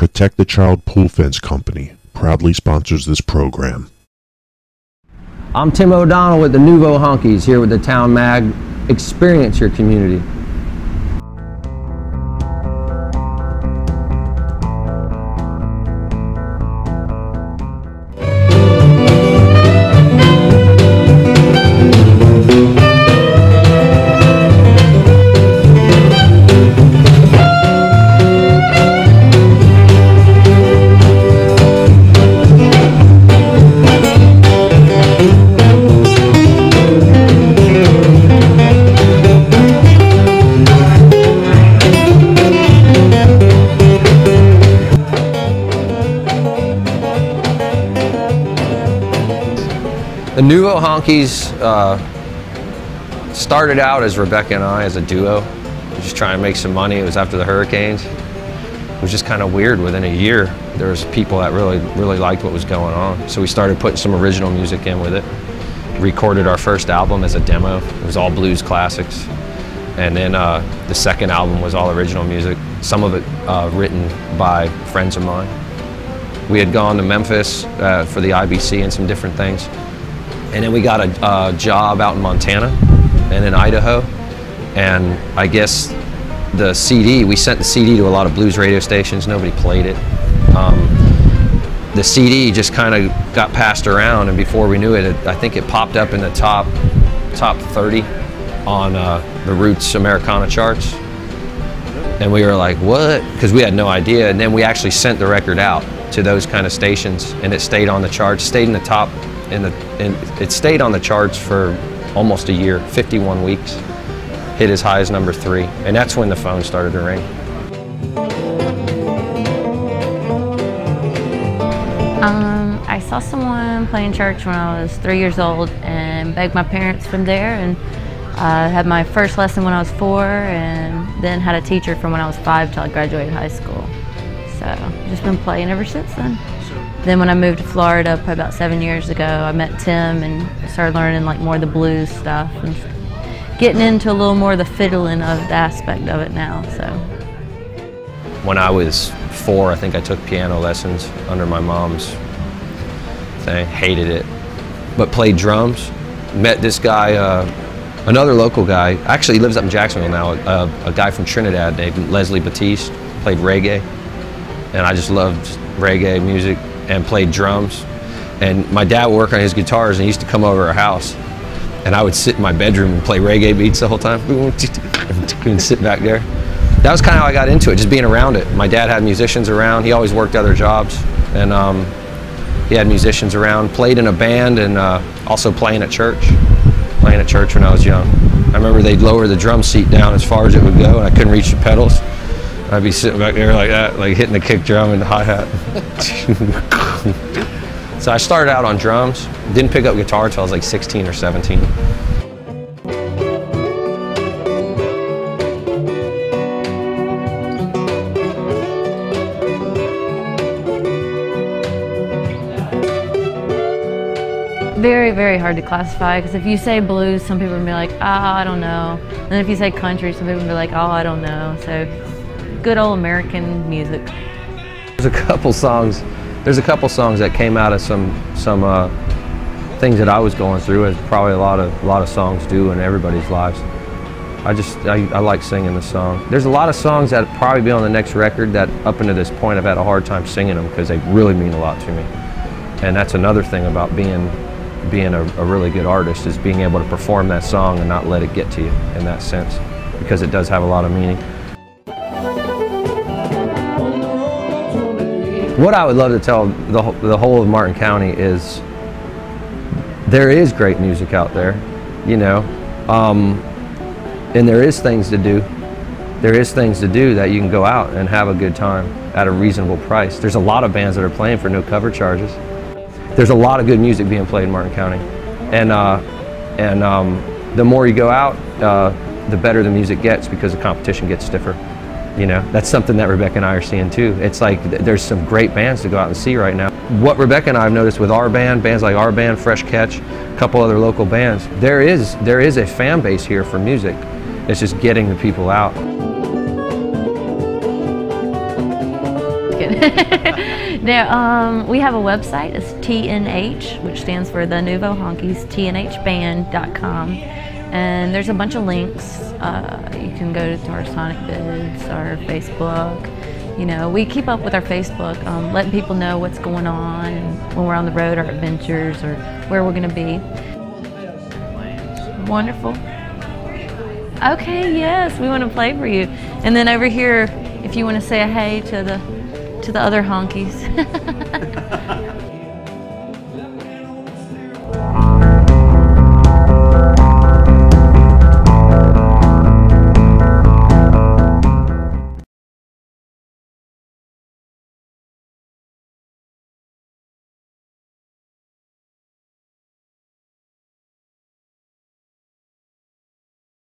Protect the Child Pool Fence Company proudly sponsors this program. I'm Tim O'Donnell with the Nouveaux Honkies here with the Town Mag. Experience your community. The Nouveaux Honkies started out as Rebecca and I as a duo, just trying to make some money. It was after the hurricanes. It was just kind of weird. Within a year, there was people that really liked what was going on. So we started putting some original music in with it. Recorded our first album as a demo. It was all blues classics. And then the second album was all original music, some of it written by friends of mine. We had gone to Memphis for the IBC and some different things. And then we got a job out in Montana and in Idaho. And I guess the CD, we sent the CD to a lot of blues radio stations. Nobody played it. The CD just kind of got passed around, and before we knew it, I think it popped up in the top 30 on the Roots Americana charts. And we were like, what? Because we had no idea. And then we actually sent the record out to those kind of stations, and it stayed on the charts, stayed in the top. It stayed on the charts for almost a year, 51 weeks, hit as high as number 3, and that's when the phone started to ring. I saw someone playing church when I was 3 years old and begged my parents from there, and I had my first lesson when I was 4, and then had a teacher from when I was 5 till I graduated high school. So just been playing ever since then. Then when I moved to Florida probably about 7 years ago, I met Tim and started learning like more of the blues stuff and getting into a little more of the fiddling of the aspect of it now. So when I was 4, I think I took piano lessons under my mom's thing. Hated it, but played drums. Met this guy, another local guy. Actually, he lives up in Jacksonville now. A guy from Trinidad named Leslie Batiste. Played reggae, and I just loved reggae music. And played drums. And my dad would work on his guitars, and he used to come over to our house, and I would sit in my bedroom and play reggae beats the whole time and sit back there. That was kind of how I got into it, just being around it. My dad had musicians around. He always worked other jobs, and he had musicians around. Played in a band, and also playing at church when I was young. I remember they'd lower the drum seat down as far as it would go, and I couldn't reach the pedals. I'd be sitting back there like that, like hitting the kick drum and the hi-hat. So I started out on drums. Didn't pick up guitar until I was like 16 or 17. very, very hard to classify, because if you say blues, some people will be like, I don't know. And then if you say country, some people will be like, I don't know. So good old American music. There's a couple songs that came out of some things that I was going through, as probably a lot of songs do in everybody's lives. I like singing the song. There's a lot of songs that probably be on the next record that up until this point I've had a hard time singing them because they really mean a lot to me. And that's another thing about being a really good artist, is being able to perform that song and not let it get to you in that sense, because it does have a lot of meaning. What I would love to tell the whole of Martin County is there is great music out there, you know, and there is things to do. There is things to do that you can go out and have a good time at a reasonable price. There's a lot of bands that are playing for no cover charges. There's a lot of good music being played in Martin County, and the more you go out, the better the music gets, because the competition gets stiffer. You know, that's something that Rebecca and I are seeing too. It's like there's some great bands to go out and see right now. What Rebecca and I have noticed with our band, bands like our band, Fresh Catch, a couple other local bands, there is a fan base here for music. It's just getting the people out. joking. Now, we have a website. It's TNH, which stands for the Nouveaux Honkies, tnhband.com. And there's a bunch of links. You can go to our Sonic bids, our Facebook. You know, we keep up with our Facebook, letting people know what's going on and when we're on the road, our adventures, or where we're going to be. Wonderful. Okay, yes, we want to play for you. And then over here, if you want to say a hey to the other honkies.